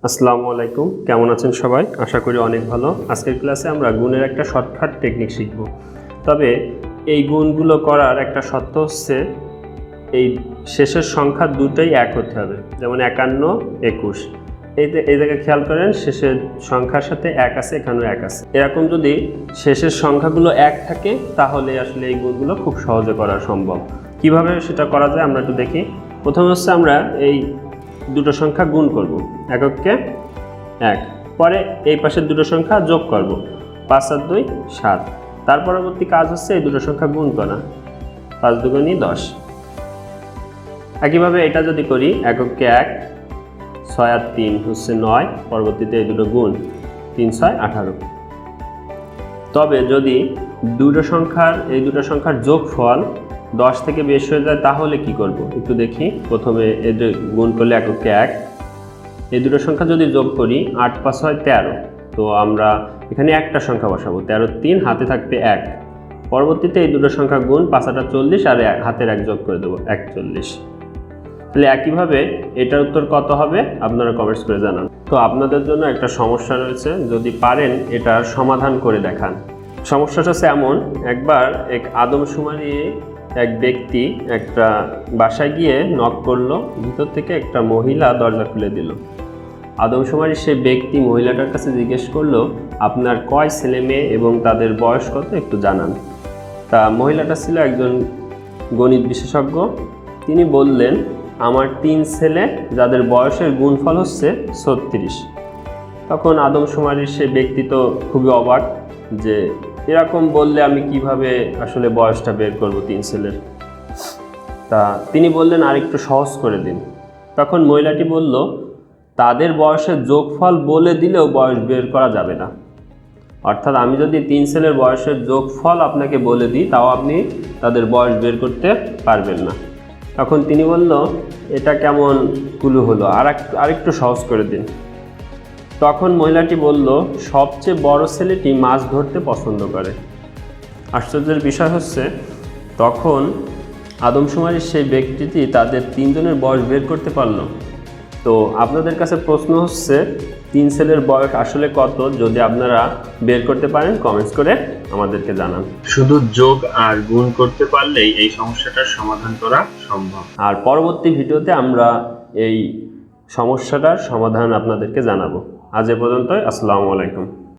আসসালামু আলাইকুম, কেমন আছেন সবাই? আশা করি অনেক ভালো। আজকের ক্লাসে আমরা গুণের একটা শর্টকাট টেকনিক শিখব। তবে এই গুণগুলো করার একটা শর্ত হচ্ছে এই শেষের সংখ্যা দুটোই এক হতে হবে। যেমন 51, 21। এই জায়গায় খেয়াল করেন, শেষের সংখ্যার সাথে এক আছে, এখানেও এক আছে। এরকম যদি শেষের সংখ্যাগুলো এক থাকে তাহলে আসলে এই গুণগুলো খুব সহজে করা সম্ভব। কিভাবে সেটা করা যায় আমরা একটু দেখি। প্রথমে হচ্ছে আমরা এই দুটো সংখ্যা গুণ করব, এককে এক, পরে এই পাশের দুটো সংখ্যা যোগ করব, 5 আর 2 7। তার পরবর্তী কাজ হচ্ছে এই দুটো সংখ্যা গুণ করা, 5 দুগুণী 10। একইভাবে এটা যদি করি, এককে এক, 6 আর 3 হচ্ছে 9, পরবর্তীতে এই দুটো গুণ, 3 6 18। তবে যদি এই দুটো সংখ্যার যোগফল 10 থেকে বেশি হয়ে যায় তাহলে কি করব একটু দেখি। প্রথমে এদের গুণ করলে এককে এক, এই দুটো সংখ্যা যদি যোগ করি 8 5 হয় 13, তো আমরা এখানে একটা সংখ্যা বসাবো, 13 3, হাতে থাকবে 1। পরবর্তীতে এই দুটো সংখ্যা গুণ, 5 8 40 আর হাতের 1 যোগ করে দেবো, 41। তাহলে একইভাবে এটার উত্তর কত হবে আপনারা কমেন্টস করে জানান। তো আপনাদের জন্য একটা সমস্যা রয়েছে, যদি পারেন এটার সমাধান করে দেখান। সমস্যাটা হচ্ছে এমন, একবার এক আদমশুমারি এক ব্যক্তি একটা বাসায় গিয়ে নক করলো, ভিতর থেকে একটা মহিলা দরজা খুলে দিল। আদমশুমারি সে ব্যক্তি মহিলাটার কাছে জিজ্ঞেস করলো, আপনার কয় ছেলে মেয়ে এবং তাদের বয়স কত একটু জানান। তা মহিলাটা ছিল একজন গণিত বিশেষজ্ঞ। তিনি বললেন, আমার 3 ছেলে যাদের বয়সের গুণফল হচ্ছে 36। তখন আদমশুমারির সে ব্যক্তি তো খুবই অবাক যে এরকম বললে আমি কিভাবে আসলে বয়সটা বের করব 3 ছেলের। তা তিনি বললেন আরেকটু সহজ করে দিন। তখন মহিলাটি বলল, তাদের বয়সের যোগফল বলে দিলেও বয়স বের করা যাবে না। অর্থাৎ আমি যদি 3 ছেলের বয়সের যোগফল আপনাকে বলে দিই তাও আপনি তাদের বয়স বের করতে পারবেন না। তখন তিনি বলল, এটা কেমন কুলু হলো, আরেকটু সহজ করে দিন। তখন মহিলাটি বলল, সবচেয়ে বড় ছেলেটি মাছ ধরতে পছন্দ করে। আশ্চর্যের বিষয় হচ্ছে, তখন আদমশুমারির সেই ব্যক্তিটি তাদের 3 জনের বয়স বের করতে পারল। তো আপনাদের কাছে প্রশ্ন হচ্ছে, 3 ছেলের বয়স আসলে কত? যদি আপনারা বের করতে পারেন কমেন্টস করে আমাদেরকে জানান। শুধু যোগ আর গুণ করতে পারলেই এই সমস্যাটার সমাধান করা সম্ভব। আর পরবর্তী ভিডিওতে আমরা এই সমস্যাটার সমাধান আপনাদেরকে জানাবো। আজ এ পর্যন্তই। আসসালামু আলাইকুম।